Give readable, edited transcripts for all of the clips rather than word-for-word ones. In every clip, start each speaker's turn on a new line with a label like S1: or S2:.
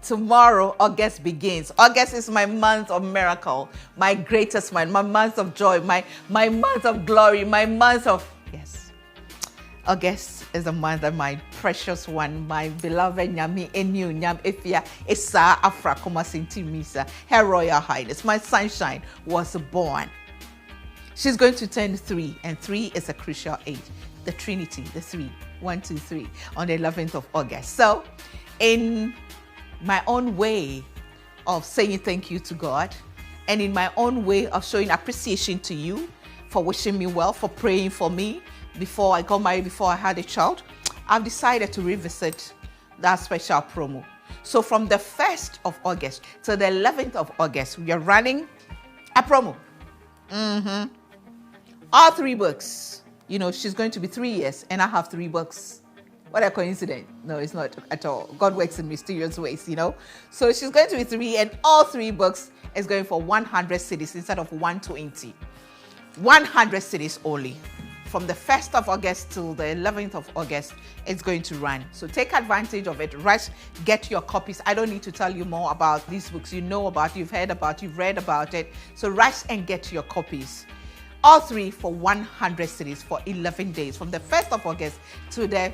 S1: tomorrow, August begins. August is my month of miracle, my greatest month, my month of joy, my month of glory, my month of, yes. August is the month that my precious one, my beloved Nyami Enu Nyam Efia Esa Afra Komasinti Misa, Her Royal Highness, my sunshine, was born. She's going to turn 3, and 3 is a crucial age. The Trinity, the 3, 1, 2, 3, on the 11th of August. So, in my own way of saying thank you to God, and in my own way of showing appreciation to you for wishing me well, for praying for me before I got married, before I had a child, I've decided to revisit that special promo. So from the 1st of August to the 11th of August, we are running a promo. All 3 books. You know, she's going to be 3 years, and I have 3 books. What a coincidence. No, it's not at all. God works in mysterious ways, you know. So she's going to be 3, and all 3 books is going for 100 cedis instead of 120. 100 cedis only. From the 1st of August till the 11th of August, it's going to run. So take advantage of it. Rush, get your copies. I don't need to tell you more about these books. You know about, you've heard about, you've read about it. So rush and get your copies. All 3 for 100 cedis for 11 days. From the 1st of August to the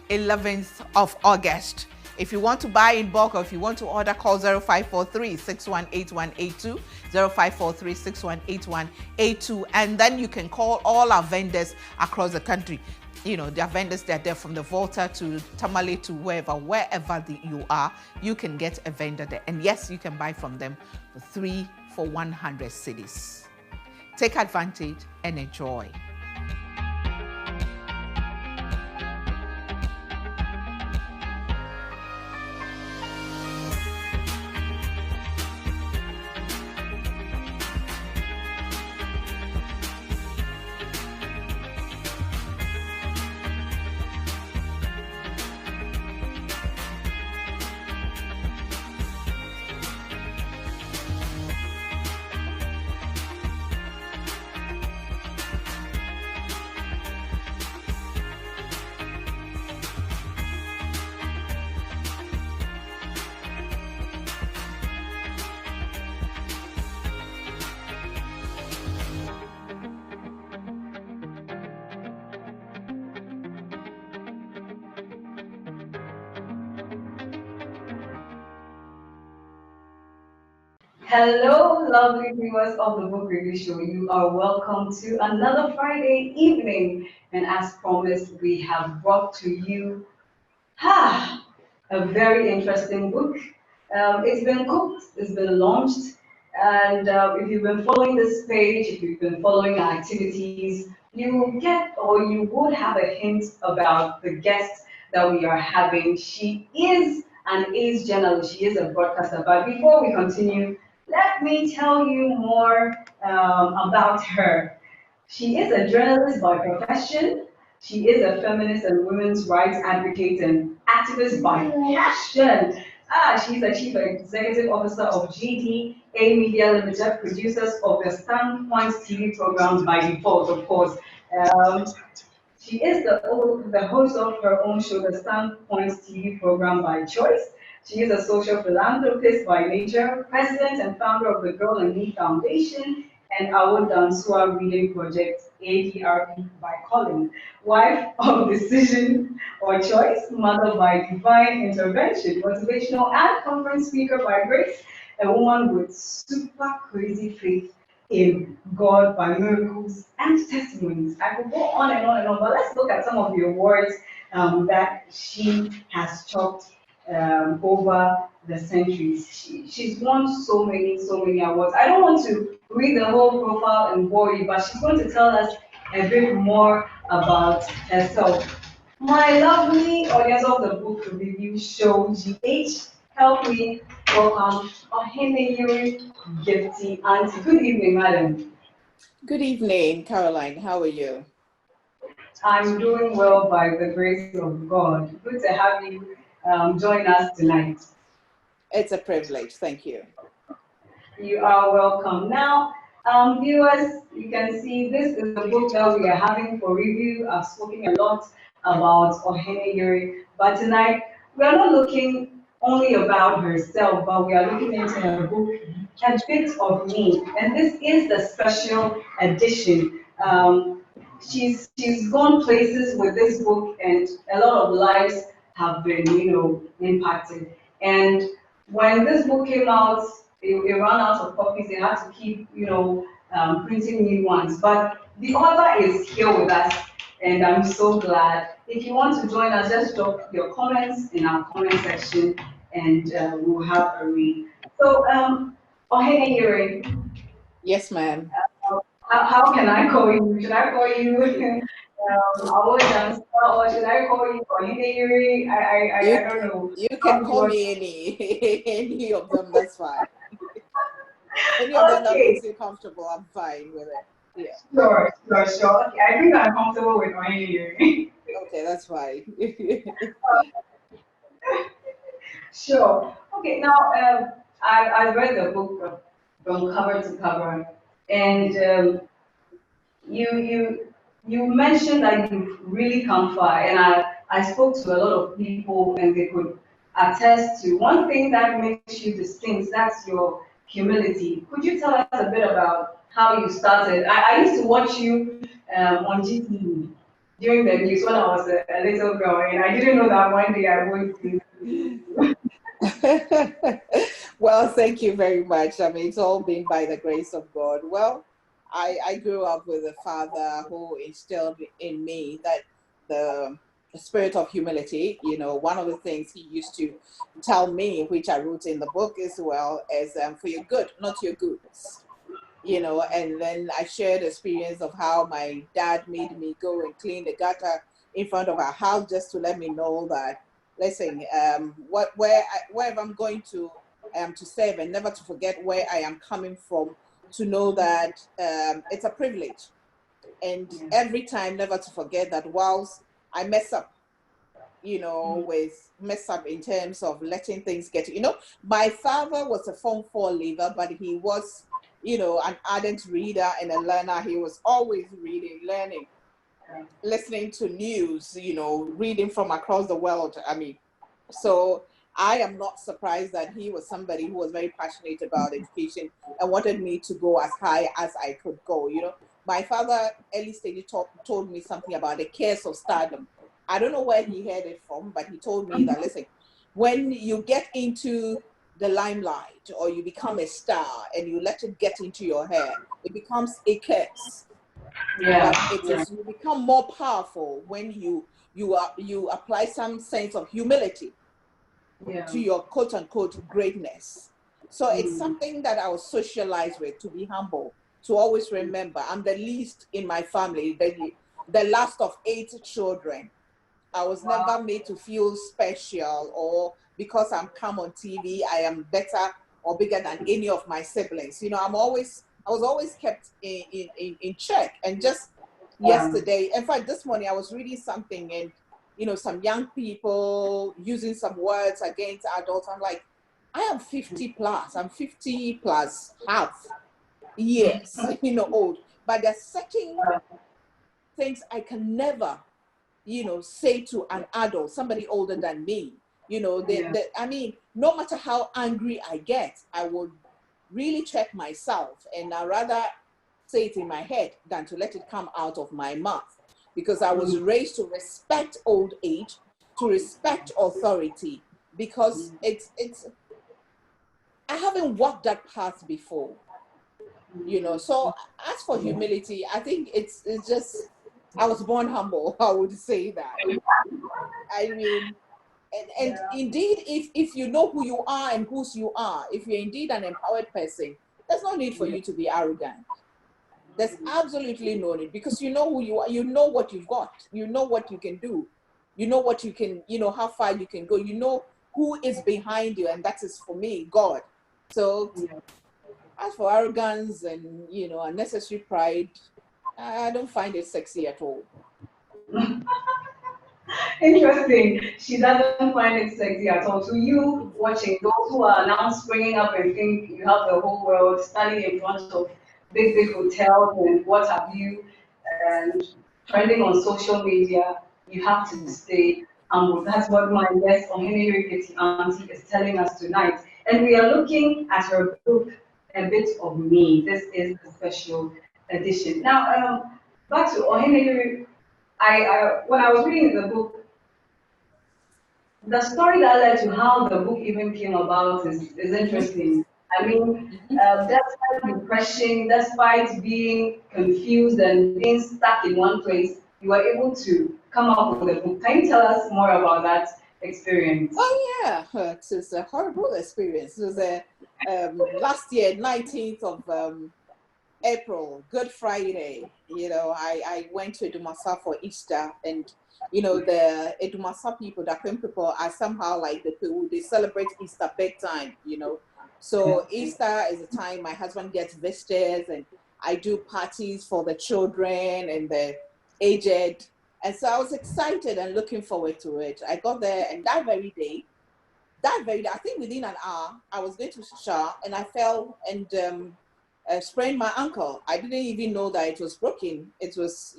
S1: 11th of August. If you want to buy in bulk, or if you want to order, call 0543-618182, 0543-618182, and then you can call all our vendors across the country. You know, there are vendors that are there from the Volta to Tamale to wherever you are, you can get a vendor there. And yes, you can buy from them for 3 for 100 cedis. Take advantage and enjoy.
S2: Hello, lovely viewers of the Book Review Show. You are welcome to another Friday evening. And as promised, we have brought to you a very interesting book. It's been cooked, it's been launched. And if you've been following this page, if you've been following our activities, you will get or you would have a hint about the guest that we are having. She is an ace journalist, she is a broadcaster. But before we continue, let me tell you more about her. She is a journalist by profession. She is a feminist and women's rights advocate and activist by passion. She's the Chief Executive Officer of GDA Media Limited, producers of the Standpoint TV programs by default, of course. Um, she is the host of her own show, the Standpoint TV program by choice. She is a social philanthropist by nature, president and founder of the Girl and Me Foundation and Awodansua Reading Project, ADRP by calling, wife of decision or choice, mother by divine intervention, motivational and conference speaker by grace, a woman with super crazy faith in God by miracles and testimonies. I could go on and on and on, but let's look at some of the awards that she has chalked over the centuries. She's won so many awards. I don't want to read the whole profile and bore you, but she's going to tell us a bit more about herself. My lovely audience of the Book Review Show, GH, help me welcome Oheneyere Gifty Anti. Good evening, madam.
S3: Good evening, Caroline. How are you?
S2: I'm doing well by the grace of God. Good to have you join us tonight.
S3: It's a privilege. Thank you.
S2: You are welcome. Now, viewers, you can see this is the book that we are having for review. I've spoken a lot about Oheneyere, but tonight we are not looking only about herself, but we are looking into her book, A Bit of Me. And this is the special edition. She's gone places with this book, and a lot of lives have been, impacted. And when this book came out, it ran out of copies. They had to keep, printing new ones. But the author is here with us, and I'm so glad. If you want to join us, just drop your comments in our comment section, and we'll have a read. So, Oheneyere,
S3: Yes, ma'am.
S2: how can I call you? Should I call you Awojansa, or should I call you Oheneyere? I
S3: You
S2: don't know.
S3: you
S2: How
S3: can
S2: do you
S3: call
S2: want?
S3: me any of them. That's fine. Any of them that
S2: Okay,
S3: makes you comfortable, I'm fine with it. Yeah.
S2: sure. Okay, I think I'm comfortable with Oheneyere.
S3: Okay, that's fine.
S2: Sure. Okay. Now, I read the book from cover to cover, and you mentioned that you've really come far, and I spoke to a lot of people, and they could attest to one thing that makes you distinct. That's your humility. Could you tell us a bit about how you started? I used to watch you on GTV during the news when I was a little girl, and I didn't know that one day I would be.
S3: Well, thank you very much. I mean, it's all been by the grace of God. Well, I grew up with a father who instilled in me that the spirit of humility, one of the things he used to tell me, which I wrote in the book as well, is for your good, not your goods. And then I shared experience of how my dad made me go and clean the gutter in front of our house just to let me know that, listen, wherever I'm going to serve, and never to forget where I am coming from, to know that it's a privilege. And every time, never to forget that whilst I mess up, with mess up in terms of letting things get, my father was a Form 4 leaver, but he was, an ardent reader and a learner. He was always reading, learning, listening to news, reading from across the world. I mean, so I am not surprised that he was somebody who was very passionate about education and wanted me to go as high as I could go. My father early stage told me something about the cares of stardom. I don't know where he heard it from, but he told me that, listen, when you get into the limelight or you become a star and you let it get into your hair, it becomes a curse.
S2: Yeah,
S3: But it
S2: yeah,
S3: is, you become more powerful when you apply some sense of humility
S2: yeah.
S3: to your quote unquote greatness. So it's
S2: Mm.
S3: something that I was socialized with, to be humble, to always remember I'm the least in my family, the last of 8 children. I was
S2: Wow.
S3: never made to feel special, or because I'm come on TV, I am better or bigger than any of my siblings. I was always kept in check. And just
S2: Yeah.
S3: yesterday, in fact, this morning I was reading something, and some young people using some words against adults. I'm like, I am 50 plus. I'm 50 plus half years, old. But there's certain things I can never say to an adult, somebody older than me.
S2: Yeah.
S3: I mean, no matter how angry I get, I would really check myself, and I rather say it in my head than to let it come out of my mouth, because I was
S2: Mm.
S3: raised to respect old age, to respect authority, because it's I haven't walked that path before. So as for humility, I think it's just I was born humble. I would say that. I mean, and
S2: Yeah.
S3: indeed, if you know who you are and whose you are, if you're indeed an empowered person, there's no need for
S2: Yeah.
S3: you to be arrogant. There's absolutely no need, because you know who you are, you know what you've got, you know what you can do, you know what you can, how far you can go, you know who is behind you, and that is, for me, God. So
S2: Yeah.
S3: as for arrogance and unnecessary pride, I don't find it sexy at all.
S2: Interesting. She doesn't find it sexy at all. To you watching, those who are now springing up and think you have the whole world standing in front of big, big hotels and what have you, and trending on social media, you have to
S3: Mm.
S2: stay humble. That's what my guest Oheneyere Gifty Anti is telling us tonight. And we are looking at her book, A Bit of Me. This is a special edition. Now, back to Oheneyere, when I was reading the book, the story that led to how the book even came about is interesting. I mean, despite depression, despite being confused and being stuck in one place, you were able to come up with a book. Can you tell us more about that experience?
S3: Oh yeah, it was a horrible experience. It was last year, 19th of April, Good Friday. I went to Edumasa for Easter, and the Edumasa people, the Queen people, are somehow like the people they celebrate Easter big time. So Easter is a time my husband gets visitors, and I do parties for the children and the aged. And so I was excited and looking forward to it. I got there, and that very day, I think within an hour, I was going to shower and I fell and sprained my ankle. I didn't even know that it was broken. It was,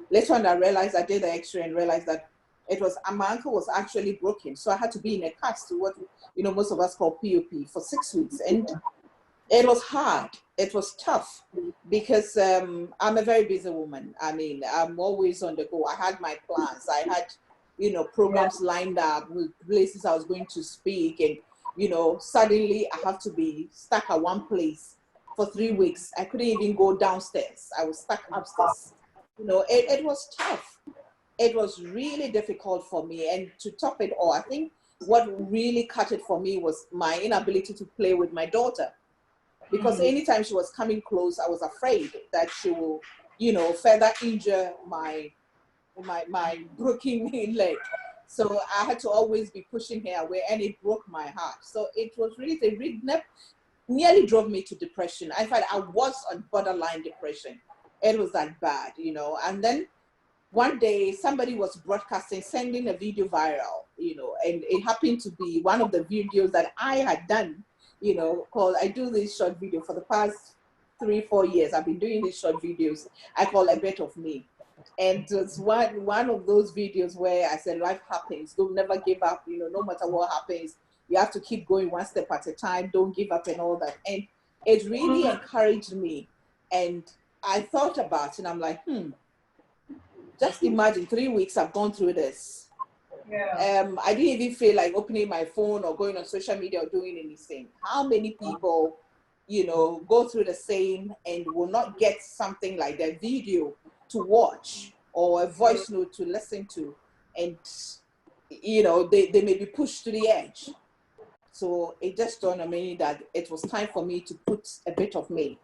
S3: later on I realized, I did the x-ray and realized that it was, my ankle was actually broken. So I had to be in a cast to what, most of us call POP for 6 weeks. And it was hard. It was tough because I'm a very busy woman. I mean, I'm always on the go. I had my plans. I had, programs lined up with places I was going to speak. And, suddenly I have to be stuck at one place for 3 weeks. I couldn't even go downstairs. I was stuck upstairs. It was tough. It was really difficult for me. And to top it all, I think what really cut it for me was my inability to play with my daughter. Because anytime she was coming close, I was afraid that she will, further injure my broken leg. So I had to always be pushing her away, and it broke my heart. So it was really, nearly drove me to depression. I felt I was on borderline depression. It was that bad, And then one day somebody was broadcasting, sending a video viral, and it happened to be one of the videos that I had done, called, I do this short video for the past 3-4 years. I've been doing these short videos. I call A Bit of Me. And it's one of those videos where I said, life happens. Don't never give up, no matter what happens. You have to keep going one step at a time. Don't give up and all that. And it really encouraged me. And I thought about it, and I'm like, just imagine 3 weeks I've gone through this.
S2: Yeah.
S3: I didn't even feel like opening my phone or going on social media or doing anything. How many people, go through the same and will not get something like that video to watch or a voice note to listen to, and they may be pushed to the edge. So it just dawned on me that it was time for me to put a bit of me,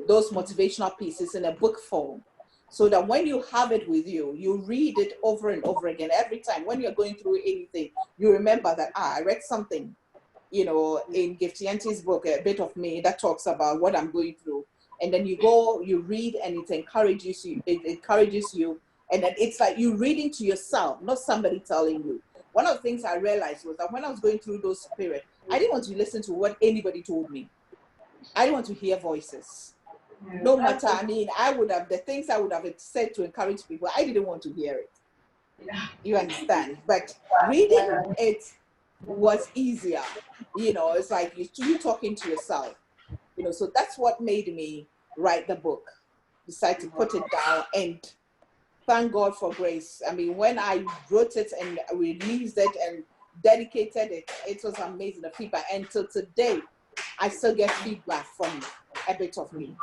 S3: those motivational pieces, in a book form, so that when you have it with you, you read it over and over again. Every time when you're going through anything, you remember that, I read something, in Gifty Anti's book, A Bit of Me, that talks about what I'm going through. And then you go, you read, and it encourages you. And then it's like you reading to yourself, not somebody telling you. One of the things I realized was that when I was going through those periods, I didn't want to listen to what anybody told me. I didn't want to hear voices. No matter, the things I would have said to encourage people, I didn't want to hear it. You understand? But reading it was easier. It's like you talking to yourself. So that's what made me write the book, decide to put it down, and thank God for grace. I mean, when I wrote it and released it and dedicated it, it was amazing, the feedback. And till today, I still get feedback from A Bit of Me.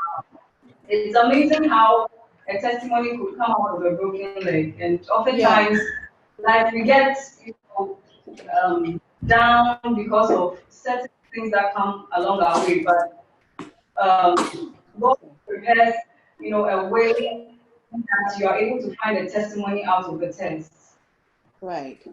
S2: It's amazing how a testimony could come out of a broken leg. And oftentimes, like we get down because of certain things that come along our way, but God prepares, a way that you are able to find a testimony out of the test.
S3: Right.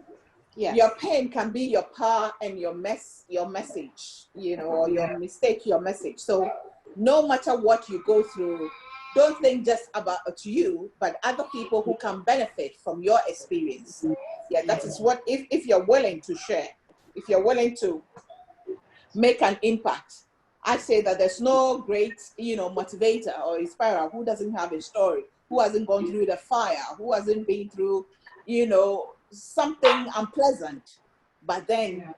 S3: Yeah. Your pain can be your power and your message, or your mistake, your message. So no matter what you go through, don't think just about you, but other people who can benefit from your experience. Yeah, that is what, if you're willing to share, if you're willing to make an impact. I say that there's no great, motivator or inspirer who doesn't have a story, who hasn't gone through the fire, who hasn't been through, something unpleasant, but then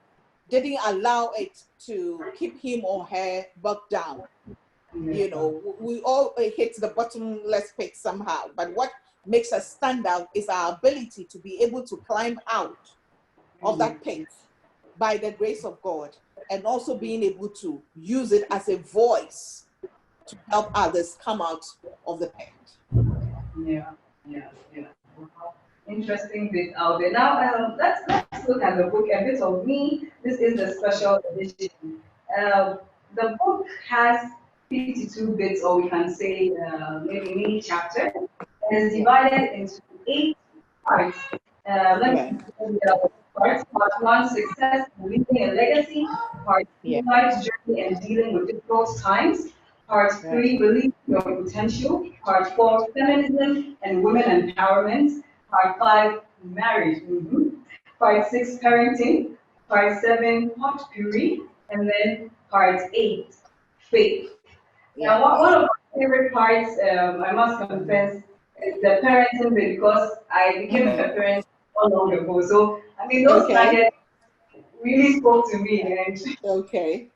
S3: didn't allow it to keep him or her bogged down. You know, we all hit the bottomless pit somehow, but what makes us stand out is our ability to be able to climb out of that pit by the grace of God, and also being able to use it as a voice to help others come out of the pit.
S2: Yeah, yeah, yeah. Wow. Interesting bit out there. Now, let's look at the book. A bit of me. This is the special edition. The book has 52 bits, or we can say maybe mini chapter, and is divided into 8 parts. Let me
S3: Okay.
S2: give the parts. Part one, success, leaving a legacy. Part
S3: Yeah.
S2: two, life's journey and dealing with difficult times. Part
S3: Right.
S2: three, believe your potential. Part four, feminism and women empowerment. Part five, marriage. Part six, parenting. Part seven, hot puree. And then part eight, faith.
S3: Yeah.
S2: Now, one of my favorite parts, I must confess, is the parenting bit because I became a parent not long ago. So, I mean, those
S3: Okay.
S2: nuggets really spoke to me, and
S3: Okay.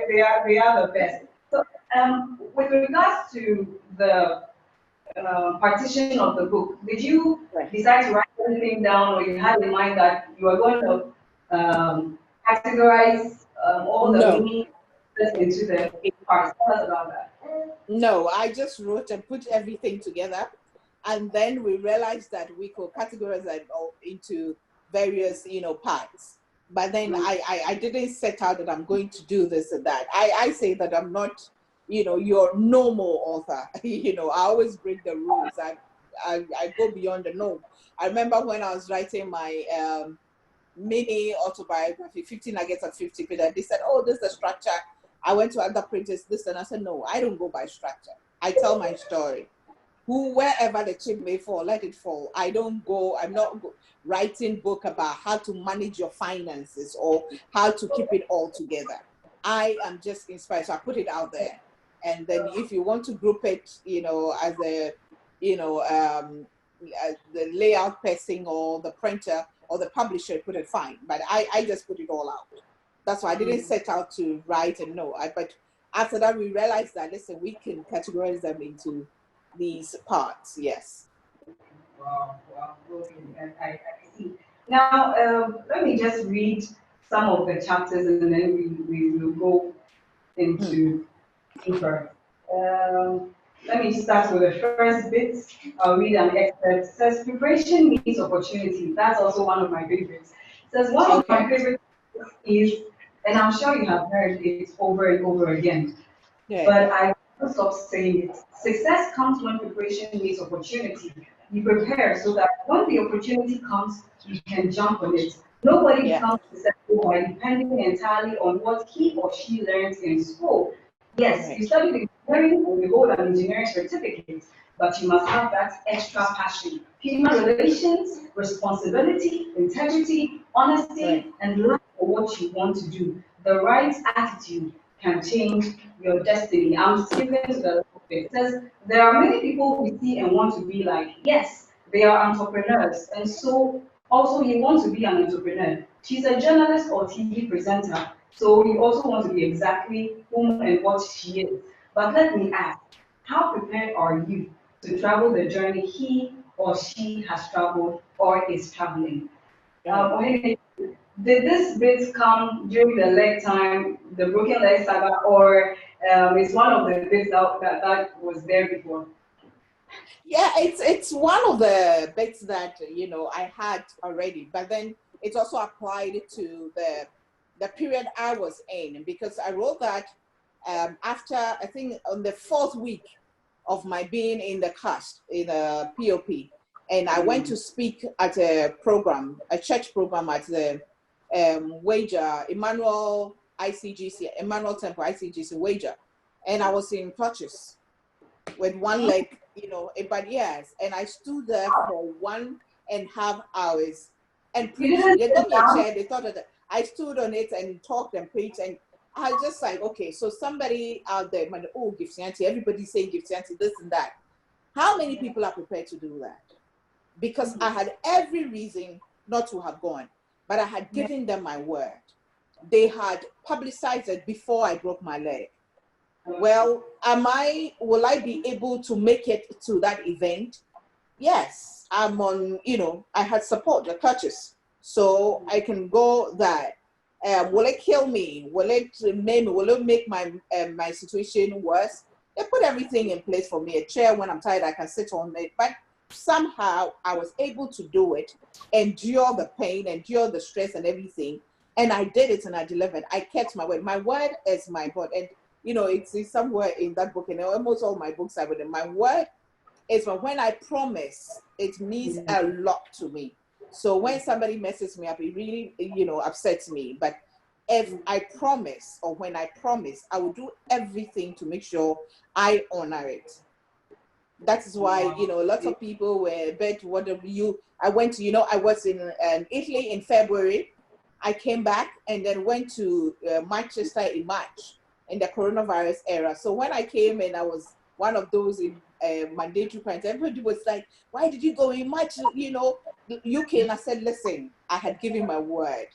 S2: they are the best. So, with regards to the partition of the book, did you
S3: Right.
S2: decide to write anything down, or you had in mind that you are going to categorize all the
S3: No.
S2: meaning into the 8 parts? Tell us about that.
S3: No, I just wrote and put everything together, and then we realized that we could categorize it all into various, parts. But then I didn't set out that I'm going to do this and that. I say that I'm not, your normal author. I always break the rules. I go beyond the norm. I remember when I was writing my mini autobiography, 50 Nuggets of 50 Peter. They said, oh, this is the structure. I went to other printers, this, and I said, no, I don't go by structure. I tell my story. Wherever the chip may fall, let it fall. I'm not writing book about how to manage your finances or how to keep it all together. I am just inspired. So I put it out there. And then if you want to group it, as a, the layout person or the printer or the publisher, put it fine. But I just put it all out. That's why I didn't set out to write and know. But after that, we realized that, listen, we can categorize them into these parts. Yes.
S2: Wow, wow, okay, I see. Now, let me just read some of the chapters and then we will go into deeper. Let me start with the first bit. I'll read an excerpt. It says, preparation means opportunity. That's also one of my favorites. It says, one of my
S3: Okay.
S2: favorites is, and I'm sure you have heard it over and over again,
S3: Yeah.
S2: but I won't stop saying it. Success comes when preparation meets opportunity. You prepare so that when the opportunity comes, you can jump on it. Nobody
S3: Yeah.
S2: becomes successful by depending entirely on what he or she learns in school. Yes, you
S3: Right.
S2: study engineering and you hold an engineering certificate, but you must have that extra passion. Human relations, responsibility, integrity,
S3: Right.
S2: honesty, and love for what you want to do. The right attitude can change your destiny. I'm skipping to the last bit. It says there are many people we see and want to be like. Yes, they are entrepreneurs, and so also you want to be an entrepreneur. She's a journalist or TV presenter, so you also want to be exactly whom and what she is. But let me ask, how prepared are you to travel the journey he or she has traveled or is traveling?
S3: Right.
S2: Oheneyere, did this bit come during the leg time, the broken leg saga, or it's one of the bits that was there before?
S3: Yeah, it's one of the bits that I had already, but then it's also applied to the period I was in, because I wrote that after, I think, on the 4th week of my being in the cast in a POP, and I went to speak at a church program at the Wager Emmanuel Temple ICGC Wager, and I was in clutches with one leg, but yes, and I stood there for 1.5 hours and
S2: You
S3: preached.
S2: didn't
S3: They
S2: sit
S3: got me a
S2: down.
S3: chair, they thought that I stood on it and talked and preached, and I was just like, okay, so somebody out there, oh, Gifty Anti, everybody's saying Gifty Anti, this and that. How many people are prepared to do that? because I had every reason not to have gone, but I had given them my word. They had publicized it before I broke my leg. Well, will I be able to make it to that event? Yes, I'm on, I had support, the coaches, so I can go there. Will it kill me? Will it maim me? Will it make my situation worse? They put everything in place for me. A chair, when I'm tired, I can sit on it. But somehow I was able to do it, endure the pain, endure the stress and everything. And I did it and I delivered. I kept my word. My word is my word. And, it's somewhere in that book, and almost all my books are written. My word is when I promise, it means a lot to me. So when somebody messes me up, it really, upsets me. But if I promise, or when I promise, I will do everything to make sure I honor it. That is why, lots of people were bet I went to, I was in Italy in February. I came back and then went to Manchester in March in the coronavirus era. So when I came and I was one of those in mandatory quarantine, everybody was like, why did you go in March, UK? And I said, listen, I had given my word.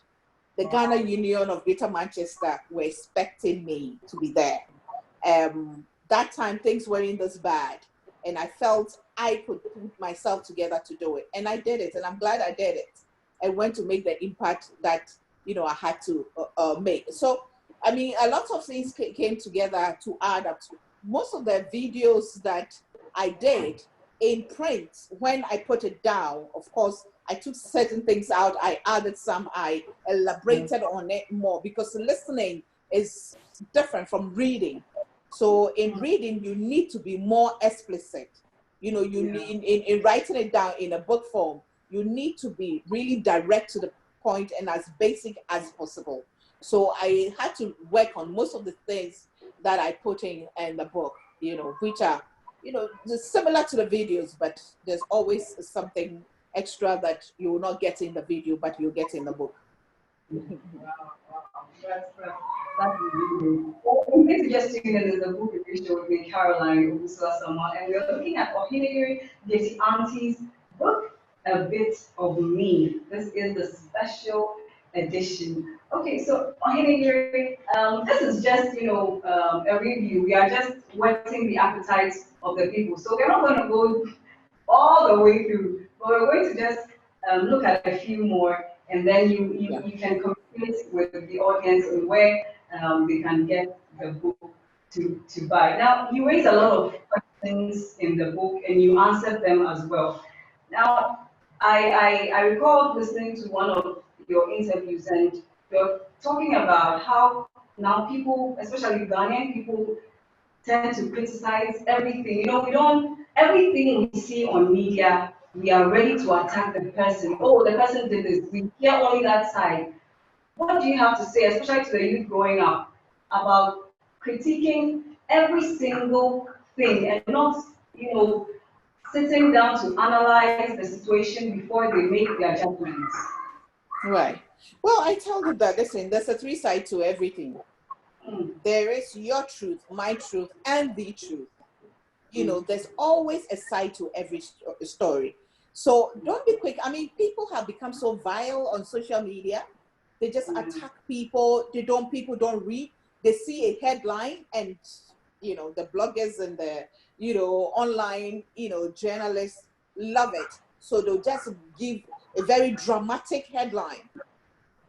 S3: The Ghana Union of Greater Manchester were expecting me to be there. That time things weren't this bad. And I felt I could put myself together to do it. And I did it, and I'm glad I did it. I went to make the impact that, I had to make. So, a lot of things came together to add up to. Most of the videos that I did in print, when I put it down, of course, I took certain things out, I added some, I elaborated on it more, because listening is different from reading. So in reading, you need to be more explicit. You need, in writing it down in a book form, you need to be really direct to the point and as basic as possible. So I had to work on most of the things that I put in the book, which are, similar to the videos, but there's always something extra that you will not get in the video, but you'll get in the book.
S2: That's really well, in case you just tuned in, there's a book review show with me, Caroline, Owusu, Asamoah, and we're looking at Oheneyere Gifty Anti's book, A Bit of Me. This is the special edition. Okay, so Oheneyere, this is just, a review. We are just whetting the appetites of the people. So we're not going to go all the way through, but we're going to just look at a few more, and then you can communicate with the audience and where they can get the book to buy. Now, you raise a lot of questions in the book, and you answered them as well. Now, I recall listening to one of your interviews, and you're talking about how now people, especially Ghanaian people, tend to criticize everything. Everything we see on media, we are ready to attack the person. Oh, the person did this. We hear only that side. What do you have to say, especially to the youth growing up, about critiquing every single thing and not, sitting down to analyze the situation before they make their judgments?
S3: Right. Well, I tell you that, listen, there's a three side to everything. There is your truth, my truth, and the truth. There's always a side to every story. So don't be quick. People have become so vile on social media. They just attack people. People don't read. They see a headline, and, the bloggers and the, online, journalists love it. So they'll just give a very dramatic headline.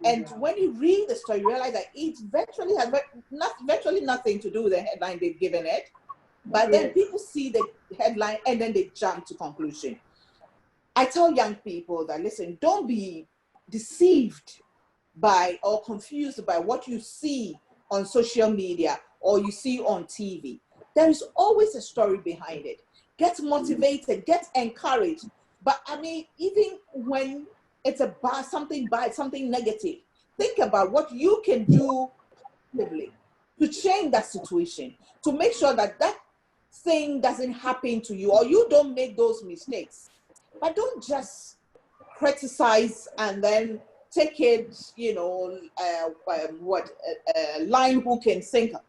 S3: And when you read the story, you realize that it virtually has virtually nothing to do with the headline they've given it. But then people see the headline and then they jump to conclusion. I tell young people that, listen, don't be deceived by or confused by what you see on social media or you see on TV. There is always a story behind it. Get motivated, get encouraged. But even when it's something bad, something negative, think about what you can do to change that situation, to make sure that that thing doesn't happen to you or you don't make those mistakes. But don't just criticize and then take it, line, hook, and sinker.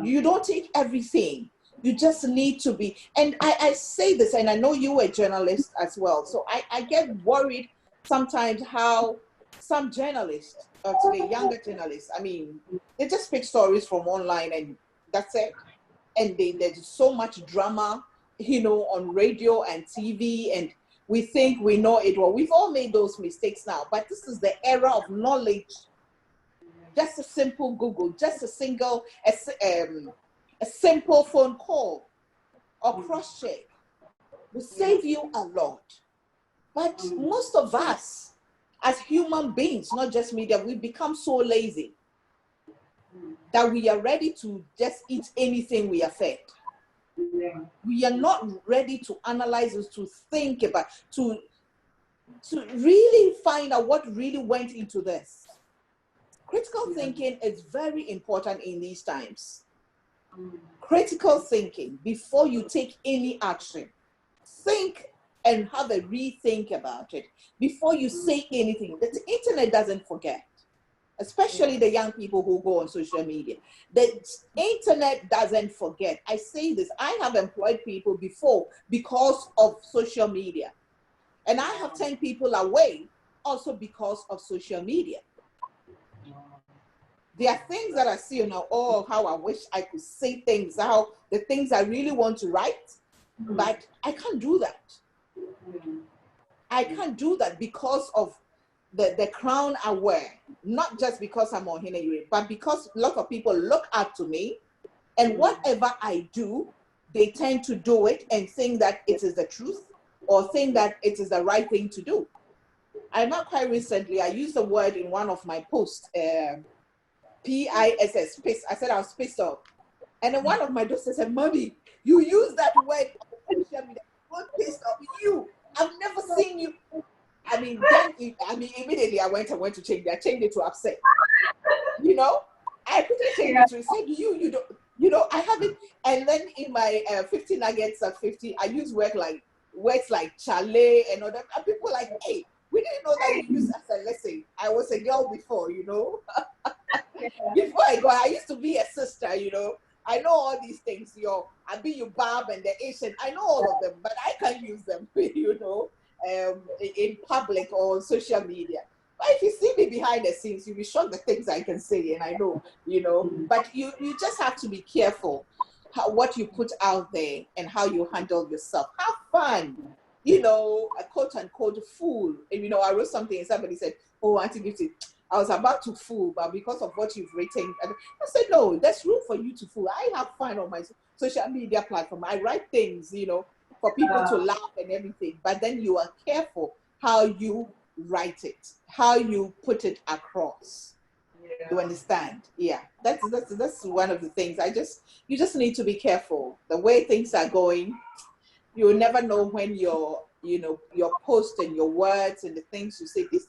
S3: You don't take everything. You just need to be, and I say this, and I know you were a journalist as well, so I get worried sometimes how some journalists, today, younger journalists, I mean, they just pick stories from online and that's it. And there's so much drama, on radio and TV, and we think we know it well. We've all made those mistakes now, but this is the era of knowledge. Just a simple Google, just a simple phone call or cross-check will save you a lot. But most of us, as human beings, not just media, we've become so lazy that we are ready to just eat anything we are fed. Yeah. We are not ready to analyze it, to think about, to really find out what really went into this. Critical thinking is very important in these times. Critical thinking before you take any action. Think and have a rethink about it before you say anything. The internet doesn't forget, especially the young people who go on social media. The internet doesn't forget. I say this, I have employed people before because of social media. And I have turned people away also because of social media. There are things that I see now, oh, how I wish I could say things, how the things I really want to write, but I can't do that. I can't do that because of the crown I wear, not just because I'm Oheneyere, but because a lot of people look up to me, and whatever I do, they tend to do it and think that it is the truth or think that it is the right thing to do. I remember quite recently, I used the word in one of my posts, P-I-S-S, piss. I said I was pissed off. And then one of my daughters said, Mommy, you use that word on social media. I'm pissed off. You, I've never seen you. Immediately I went to change it. I changed it to upset. I quickly changed it to say, you don't, I have it. And then in my 50 nuggets of 50, I use words like chalet and all that. And people like, hey, we didn't know that you use. I said, listen, I was a girl before, Before I used to be a sister, I know all these things, I be you Bob and the Asian, I know all of them, but I can't use them, in public or on social media. But if you see me behind the scenes, you'll be shocked the things I can say, and I know, but you just have to be careful what you put out there and how you handle yourself. Have fun, a quote unquote fool. And I wrote something and somebody said, oh, Auntie Gifty, I was about to fool, but because of what you've written, I said, no, there's room for you to fool. I have fun on my social media platform. I write things, for people to laugh and everything, but then you are careful how you write it, how you put it across. Yeah. You understand? Yeah, that's one of the things. You just need to be careful. The way things are going, you'll never know when your post and your words and the things you say. These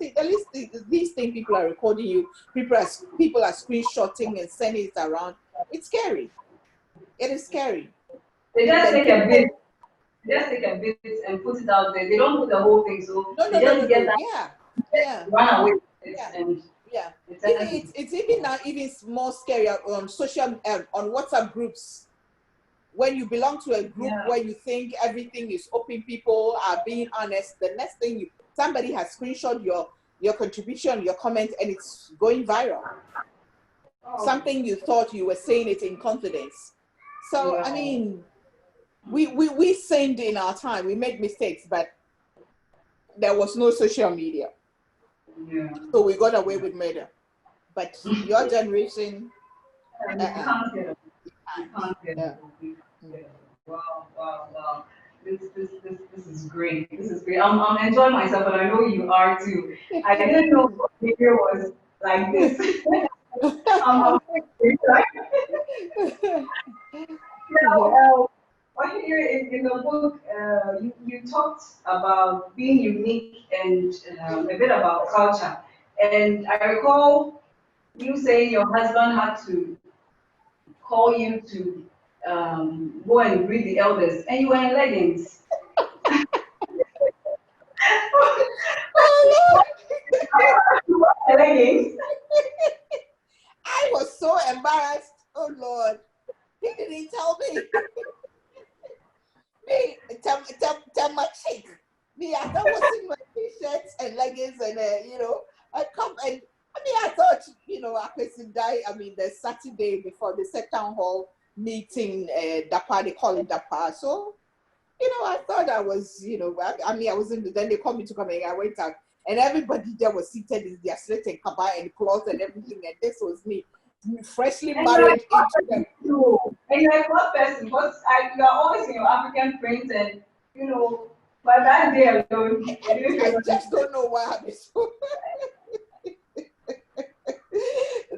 S3: things people are recording you. People are screenshotting and sending it around. It's scary. It is scary.
S2: They just take a bit. And put it out there. They don't put the whole thing. So
S3: no,
S2: get that.
S3: Yeah.
S2: Run away with it.
S3: Yeah.
S2: And
S3: It's even now even more scary on social on WhatsApp groups. When you belong to a group where you think everything is open, people are being honest, the next thing somebody has screenshot your contribution, your comment, and it's going viral. Something you thought you were saying it in confidence. So we sinned in our time. We made mistakes, but there was no social media. Yeah. So we got away with murder. But your generation,
S2: you can't get it. Wow. This is great. This is great. I'm enjoying myself, and I know you are too. I didn't know video was like this. In the book, you talked about being unique and a bit about culture. And I recall you saying your husband had to call you to go and greet the elders, and you were in leggings. Leggings.
S3: I was so embarrassed. Oh Lord, he didn't tell me. Me, tell my chick. Me, I was in my t-shirts and leggings and, I come and, I thought, I could die. The Saturday before the set town hall meeting, Dapa, they call it Dapa. So, I thought I was, I was in then they called me to come and I went out and everybody there was seated in their slit and kaba and clothes and everything. And this was me, freshly married into them.
S2: And you're a club person, but you're always in your African print and, by that day alone,
S3: I just don't know what happened.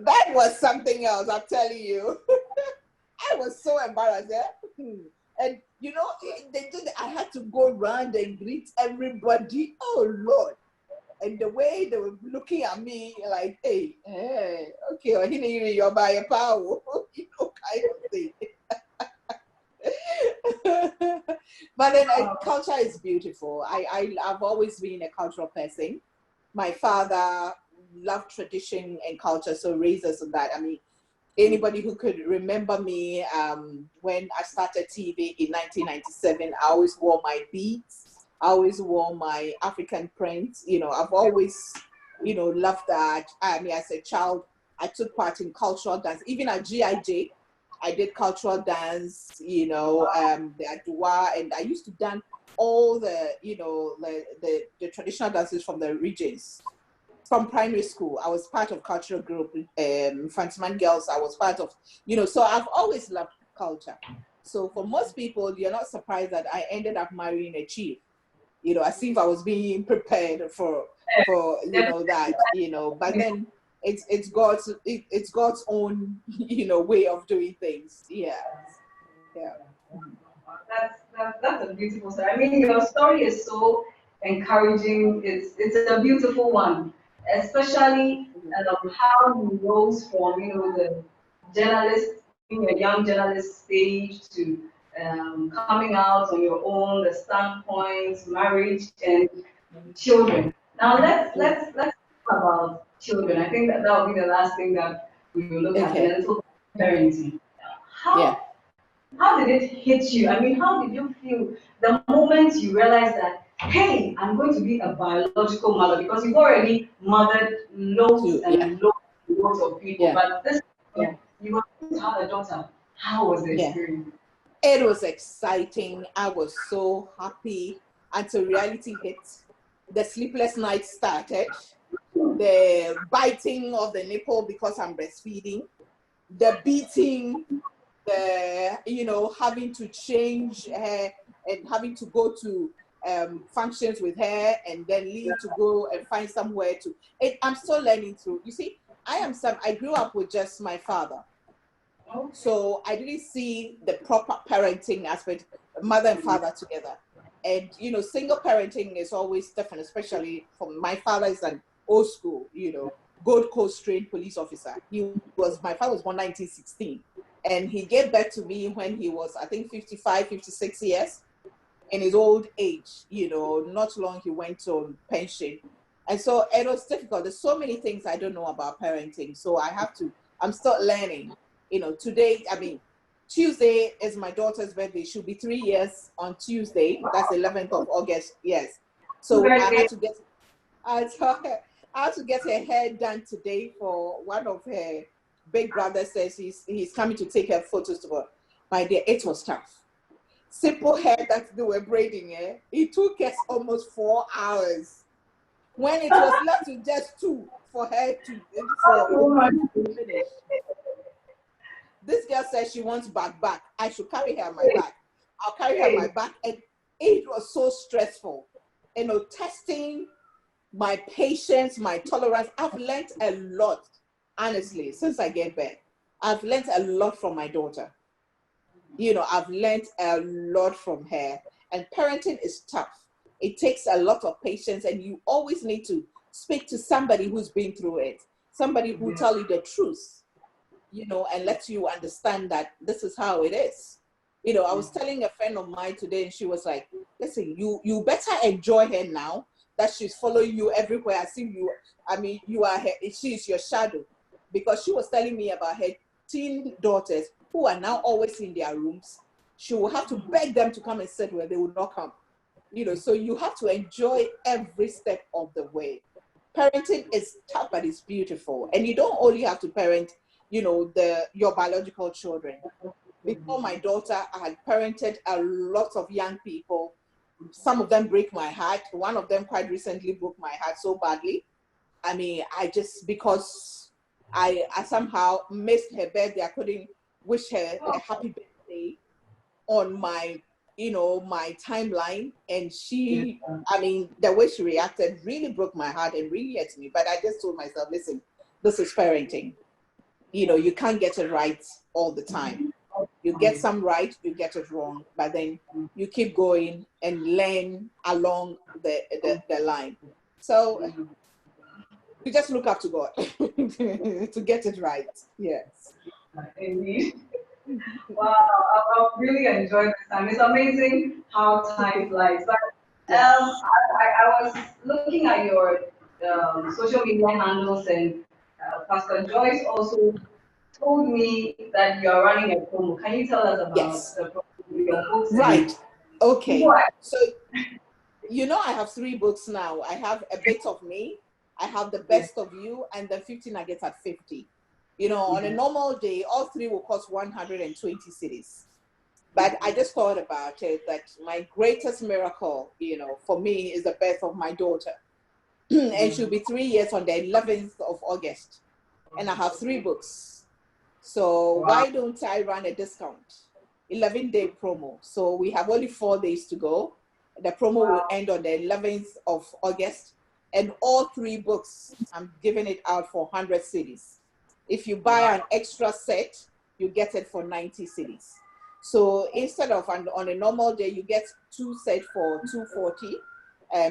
S3: That was something else, I'm telling you. I was so embarrassed. And I had to go around and greet everybody. Oh Lord. And the way they were looking at me like, hey, okay, Oheneyere, you're by a power, kind of thing. But then culture is beautiful. I've always been a cultural person. My father loved tradition and culture, so raised us on that. Anybody who could remember me when I started TV in 1997, I always wore my beads. I always wore my African print. I've always, loved that. As a child, I took part in cultural dance. Even at GIJ, I did cultural dance, the Adua, and I used to dance all the, the traditional dances from the regions. From primary school, I was part of cultural group, Fantaman Girls, I was part of, so I've always loved culture. So for most people, you're not surprised that I ended up marrying a chief, as if I was being prepared for that, but then it's God's own, way of doing things. Yeah.
S2: That's a beautiful story. Your story is so encouraging. It's a beautiful one, especially how you rose from the journalist, being a young journalist stage to coming out on your own, the standpoints, marriage, and children. Now let's talk about children. I think that will be the last thing that we will look at, a little parenting. How did it hit you? How did you feel the moment you realized that, hey, I'm going to be a biological mother? Because you've already mothered loads and loads of people, but this you were going to have a daughter. How was the experience?
S3: It was exciting. I was so happy until reality hit. The sleepless nights started. The biting of the nipple because I'm breastfeeding. The beating. The having to change her and having to go to functions with her and then leave to go and find somewhere to. I'm still learning through. You see, I grew up with just my father, so I didn't see the proper parenting aspect, mother and father together. And single parenting is always different, especially from my father is an old school, Gold Coast trained police officer. My father was born 1916. And he gave birth to me when he was, I think, 55, 56 years in his old age. Not long he went on pension. And so it was difficult. There's so many things I don't know about parenting. So I'm still learning. Today, Tuesday is my daughter's birthday. She'll be 3 years on Tuesday. That's 11th of August. Yes. So I had to get her hair done today for one of her big brother says he's coming to take her photos to her. My dear, it was tough. Simple hair that they were braiding, it took us almost 4 hours. When it was left to just 2 for her to finish. This girl says she wants back. I should carry her on my back. I'll carry her on my back. And it was so stressful. Testing my patience, my tolerance. I've learned a lot. Honestly, since I gave birth, I've learned a lot from my daughter. I've learned a lot from her. And parenting is tough. It takes a lot of patience, and you always need to speak to somebody who's been through it, somebody who will tell you the truth, and let you understand that this is how it is. I was telling a friend of mine today, and she was like, listen, you better enjoy her now that she's following you everywhere. I see you, you are her, she's your shadow. Because she was telling me about her teen daughters who are now always in their rooms, she will have to beg them to come and sit where they would not come. You know, so you have to enjoy every step of the way. Parenting is tough, but it's beautiful. And you don't only have to parent, you know, your biological children. Before my daughter, I had parented a lot of young people. Some of them break my heart. One of them quite recently broke my heart so badly. I mean, because I somehow missed her birthday. I couldn't wish her a happy birthday on my, you know, my timeline. And she, I mean, the way she reacted really broke my heart and really hurt me. But I just told myself, listen, this is parenting. You know, you can't get it right all the time. You get some right, you get it wrong, but then you keep going and learn along the line. So we just look up to God to get it right. Yes.
S2: Indeed. Wow, I've really enjoyed this time. It's amazing how time flies. But I was looking at your social media handles, and Pastor Joyce also told me that you are running a promo. Can you tell us about
S3: Yes.
S2: the promo, your books?
S3: Right. Okay.
S2: What?
S3: So, you know, I have 3 books now. I have A Bit of Me, I have The Best of You, and the 50 Nuggets at 50. You know, on a normal day, all 3 will cost 120 cedis. But I just thought about it that my greatest miracle, you know, for me is the birth of my daughter. And she'll be 3 years on the 11th of August. And I have 3 books. So why don't I run a discount? 11-day promo. So we have only 4 days to go. The promo will end on the 11th of August. And all 3 books, I'm giving it out for 100 cedis. If you buy an extra set, you get it for 90 cedis. So instead of on a normal day, you get 2 sets for 240.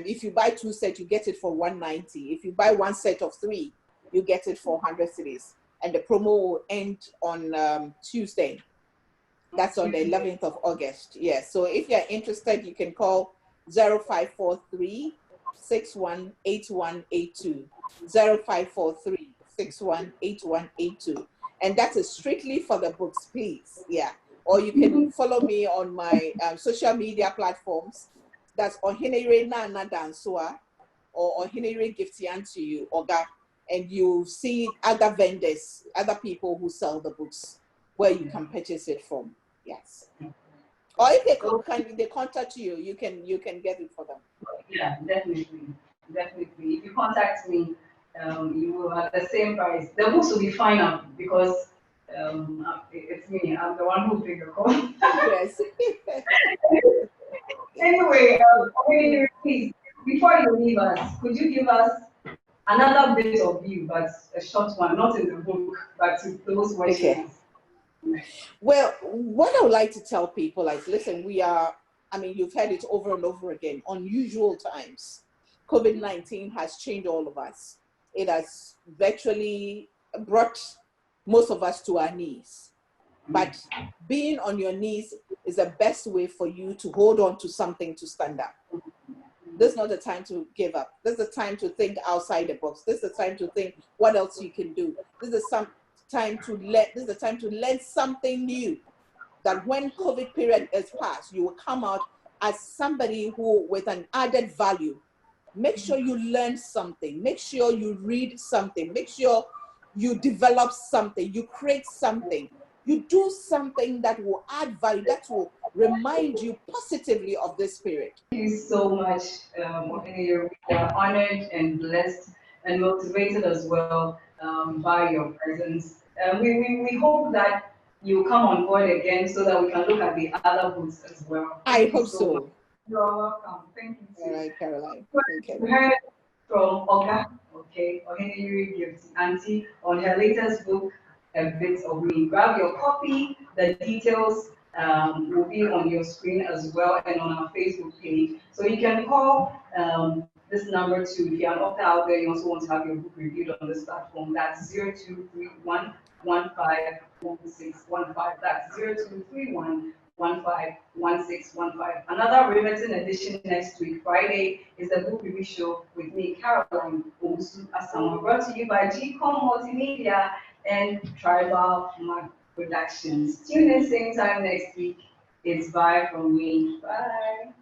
S3: If you buy 2 sets, you get it for 190. If you buy 1 set of 3, you get it for 100 cedis. And the promo will end on Tuesday. That's on the 11th of August. Yes. So if you're interested, you can call 0543 618182. 0543 618182. And that is strictly for the books, please. Yeah. Or you can follow me on my social media platforms. That's Oheneyere Dansua or Oheneyere Gifty Anti Oga. And you see other vendors, other people who sell the books where you can purchase it from. Yes. Or if they contact you, you can get it for them.
S2: Yeah, definitely. If you contact me, you will have the same price. The books will be fine because it's me. I'm the one who picked the call.
S3: Yes.
S2: Anyway, please, before you leave us, could you give us another bit of you, but a short one, not in the book, but to those watching
S3: Okay.
S2: us?
S3: Well, what I would like to tell people is, listen, you've heard it over and over again, unusual times. COVID-19 has changed all of us. It has virtually brought most of us to our knees. But being on your knees is the best way for you to hold on to something to stand up. This is not the time to give up. This is the time to think outside the box. This is the time to think what else you can do. This is the time to learn something new. That when COVID period is past, you will come out as somebody who with an added value. Make sure you learn something. Make sure you read something. Make sure you develop something. You create something. You do something that will add value, that will remind you positively of this spirit.
S2: Thank you so much, Oheneyere. We are honored and blessed and motivated as well by your presence. We hope that you come on board again so that we can look at the other books as well.
S3: I hope so.
S2: Much. You're welcome. Thank you.
S3: All right, Caroline. Okay.
S2: We heard from Oga, Oheneyere Gifty Anti on her latest book, A Bit of Me. Grab your copy. The details will be on your screen as well and on our Facebook page. So you can call this number too. If you're an author out there, you also want to have your book reviewed on this platform. That's 0231 151615. That's 0231 151615. Another riveting edition next week, Friday, is the book review show with me, Caroline Owusu Asamoah, brought to you by GCOM Multimedia and Tribal Mark Productions. Tune in same time next week. It's bye from me. Bye.